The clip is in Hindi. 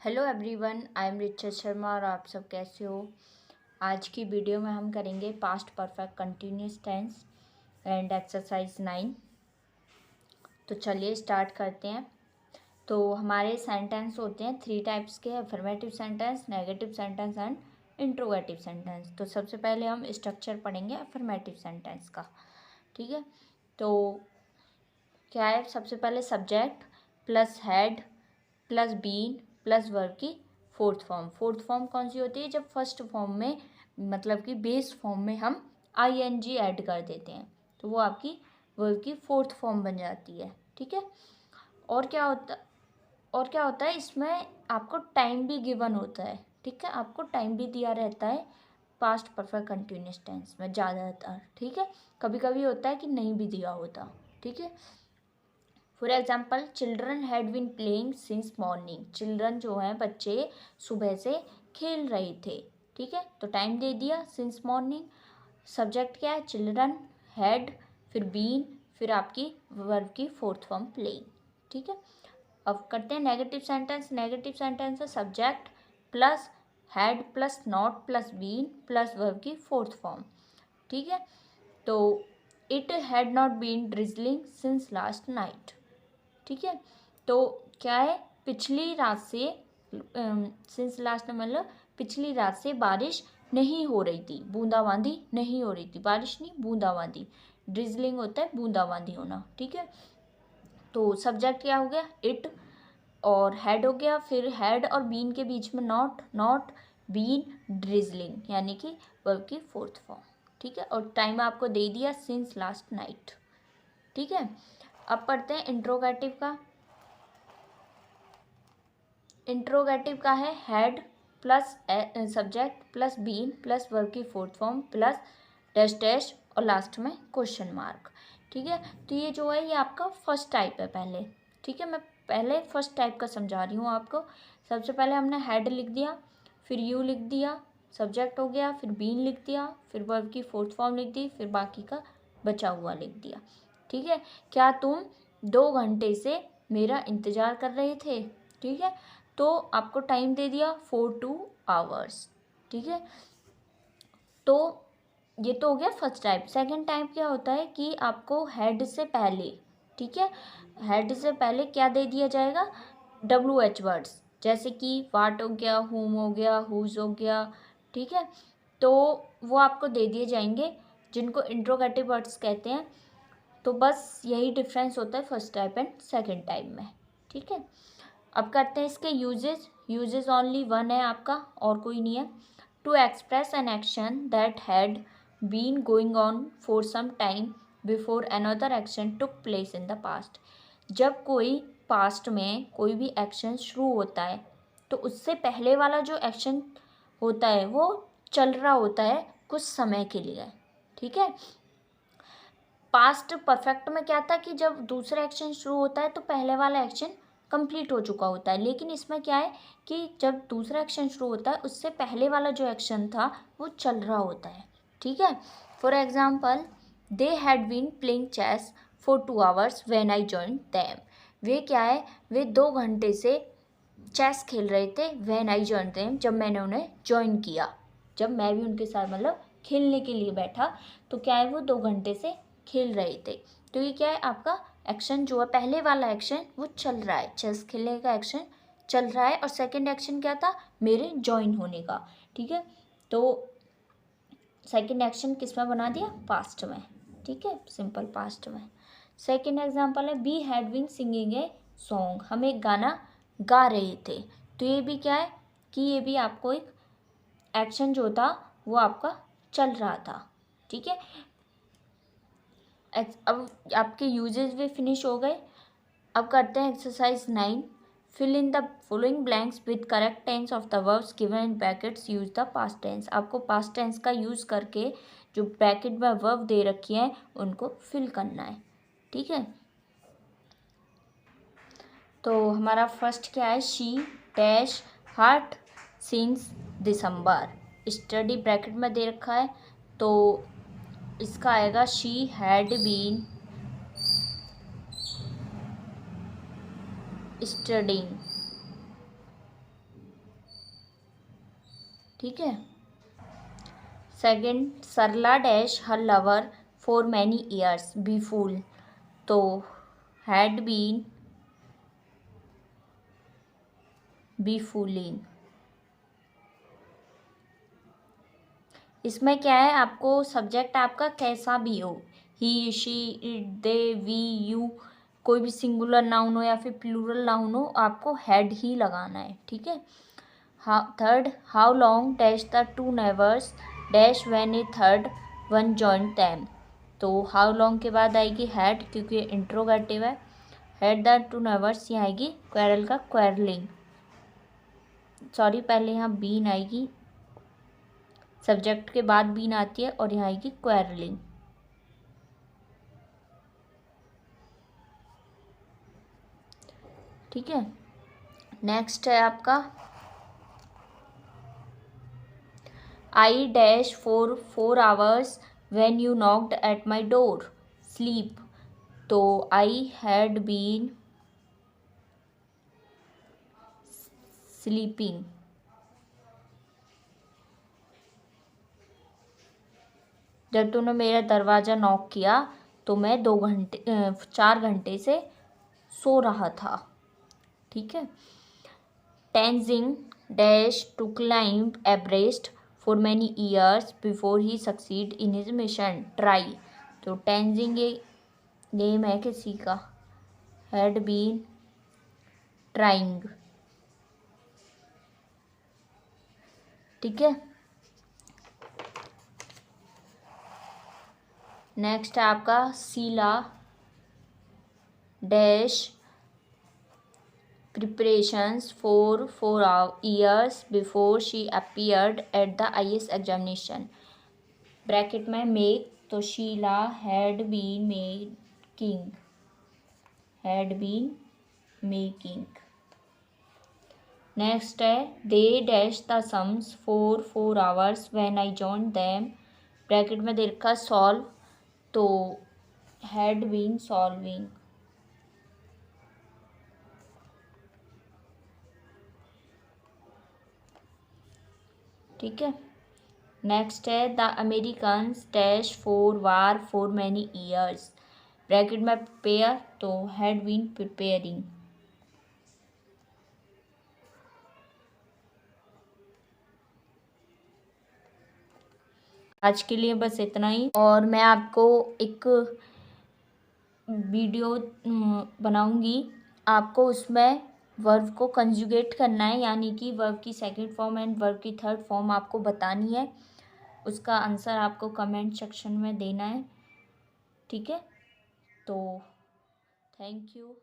Hello everyone, I am Richard Sharma और आप सब कैसे हो। आज की वीडियो में हम करेंगे past perfect continuous tense and exercise 9। तो चलिए स्टार्ट करते हैं। तो हमारे सेंटेंस होते हैं 3 टाइप्स के, affirmative sentence, negative sentence and interrogative sentence. तो सबसे पहले हम स्ट्रक्चर पढ़ेंगे अफर्मेटिव सेंटेंस का। ठीक है, तो क्या है, सबसे पहले subject plus had plus been plus verb की फोर्थ फॉर्म। फोर्थ फॉर्म कौन सी होती है? जब फर्स्ट फॉर्म में मतलब कि बेस फॉर्म में हम ing ऐड कर देते हैं तो वो आपकी वर्ब की फोर्थ फॉर्म बन जाती है। ठीक है, और क्या होता है इसमें आपको टाइम भी गिवन होता है। ठीक है, आपको टाइम भी दिया रहता है पास्ट परफेक्ट कंटिन्यूस टेंस में ज़्यादातर। ठीक है, कभी कभी होता है कि नहीं भी दिया होता। ठीक है, for example children had been playing since morning. Children जो हैं बच्चे सुबह से खेल रहे थे। ठीक है, तो टाइम दे दिया सिंस मॉर्निंग। सब्जेक्ट क्या है? चिल्ड्रन, हैड, फिर बीन, फिर आपकी वर्ब की फोर्थ फॉर्म प्लेइंग। ठीक है, अब करते हैं नेगेटिव सेंटेंस। नेगेटिव सेंटेंस है subject plus had plus not plus been plus verb की फोर्थ फॉर्म। ठीक है, तो it had not been drizzling since last night. ठीक है, तो क्या है, पिछली रात से सिंस लास्ट मतलब पिछली रात से बारिश नहीं हो रही थी, बूंदाबांदी नहीं हो रही थी। बारिश नहीं, बूंदाबांदी। ड्रिजलिंग होता है बूंदाबांदी होना। ठीक है, तो सब्जेक्ट क्या हो गया? इट, और हेड हो गया, फिर हेड और बीन के बीच में नॉट बीन ड्रिजलिंग यानी कि वर्ब की फोर्थ फॉर्म। ठीक है, और टाइम आपको दे दिया सिंस लास्ट नाइट। ठीक है, अब पढ़ते हैं इंट्रोगेटिव का। इंट्रोगेटिव का है had plus subject plus been plus verb की fourth form plus dash dash और लास्ट में क्वेश्चन मार्क। ठीक है, तो ये जो है ये आपका फर्स्ट टाइप है पहले। ठीक है, मैं पहले फर्स्ट टाइप का समझा रही हूँ आपको। सबसे पहले हमने हैड लिख दिया, फिर यू लिख दिया, सब्जेक्ट हो गया, फिर बीन लिख दिया, फिर वर्ब की फोर्थ फॉर्म लिख दी, फिर बाकी का बचा हुआ लिख दिया। ठीक है, क्या तुम 2 घंटे से मेरा इंतज़ार कर रहे थे? ठीक है, तो आपको टाइम दे दिया 4 ठीक है, तो ये तो हो गया फर्स्ट टाइप। सेकंड टाइप क्या होता है कि आपको हेड से पहले, ठीक है, हेड से पहले क्या दे दिया जाएगा? WH वर्ड्स, जैसे कि वाट हो गया, हुम हो गया, हुज हो गया। ठीक है, तो वो आपको दे दिए जाएंगे जिनको इंट्रोगेटिव वर्ड्स कहते हैं। तो बस यही डिफरेंस होता है first type and second type में। ठीक है, अब करते हैं इसके यूजेस। यूजेस ओनली वन है आपका, और कोई नहीं है। To express an action that had been going on for some time before another action took place in the past. जब कोई पास्ट में कोई भी एक्शन शुरू होता है तो उससे पहले वाला जो एक्शन होता है वो चल रहा होता है कुछ समय के लिए। ठीक है, पास्ट परफेक्ट में क्या था कि जब दूसरा एक्शन शुरू होता है तो पहले वाला एक्शन कंप्लीट हो चुका होता है। लेकिन इसमें क्या है कि जब दूसरा एक्शन शुरू होता है उससे पहले वाला जो एक्शन था वो चल रहा होता है। ठीक है, for example they had been playing chess for 2 hours when I joined them. वे क्या है, वे 2 घंटे से चेस खेल रहे थे व्हेन आई जॉइंड देम, जब मैंने उन्हें ज्वाइन किया, जब मैं भी उनके साथ मतलब खेलने के लिए बैठा तो क्या है वो 2 घंटे से खेल रहे थे। तो ये क्या है, आपका एक्शन जो है पहले वाला एक्शन वो चल रहा है, चेस खेलने का एक्शन चल रहा है, और सेकंड एक्शन क्या था? मेरे ज्वाइन होने का। ठीक है, तो सेकंड एक्शन किस में बना दिया? पास्ट में। ठीक है, सिंपल पास्ट में। सेकंड एग्जांपल है be had been singing a song. हम एक गाना गा रहे थे। तो ये भी क्या है कि ये भी आपको एक एक्शन जो था वो आपका चल रहा था। ठीक है, अब आपके यूजेस भी फिनिश हो गए। अब करते हैं exercise 9। Fill in the following blanks with correct tense of the verbs given in brackets, use the past tense. आपको पास्ट टेंस का यूज़ करके जो ब्रैकेट में वर्ब दे रखी है उनको फिल करना है। ठीक है, तो हमारा फर्स्ट क्या है? She dash heart since December. Study bracket में दे रखा है तो इसका आएगा शी हैड बीन स्टडिंग ठीक है। Second, Sarla dash her lover for many years be fool, तो हैड बीन बी फूलिंग। इसमें क्या है, आपको सब्जेक्ट आपका कैसा भी हो, he she it they we you, कोई भी सिंगुलर नाउन हो या फिर प्लूरल नाउन हो, आपको हैड ही लगाना है, ठीक है। Third, how long dash the two नेवर्स dash when A third one join them, तो हाउ लॉन्ग के बाद आएगी हैड, क्योंकि इंट्रोगेटिव है। हैड द टू नेवर्स, यहाँ आएगी क्वेरल का क्वेरलिंग, सॉरी पहले यहाँ बीन आएगी, सब्जेक्ट के बाद बीन आती है और यहाँ आएगी क्वेरलिंग। ठीक है। नेक्स्ट है आपका I dash for 4 hours when you knocked at my door sleep, तो आई हैड बीन स्लीपिंग। जब तूने मेरा दरवाज़ा नॉक किया तो मैं 4 घंटे से सो रहा था, ठीक है। Tenzing dash to climb Everest for many years before he succeed in his mission try, तो टेंजिंग ये नेम है किसी का, हैड बीन ट्राइंग, ठीक है। नेक्स्ट है आपका Sheila dash preparations for 4 years before she appeared at the IAS examination, bracket में मेक, तो Sheela had been making. Next है they dash the sums for 4 hours when I join them, bracket में दे रखा सॉल्व, तो हैड बीन सॉल्विंग। ठीक है। नेक्स्ट है the Americans dash for war for many years, bracket में प्रिपेयर, तो हैड बीन प्रिपेयरिंग। आज के लिए बस इतना ही, और मैं आपको एक वीडियो बनाऊंगी, आपको उसमें वर्ब को कंजुगेट करना है, यानी कि वर्ब की सेकंड फॉर्म एंड वर्ब की थर्ड फॉर्म आपको बतानी है, उसका आंसर आपको कमेंट सेक्शन में देना है, ठीक है। तो थैंक यू।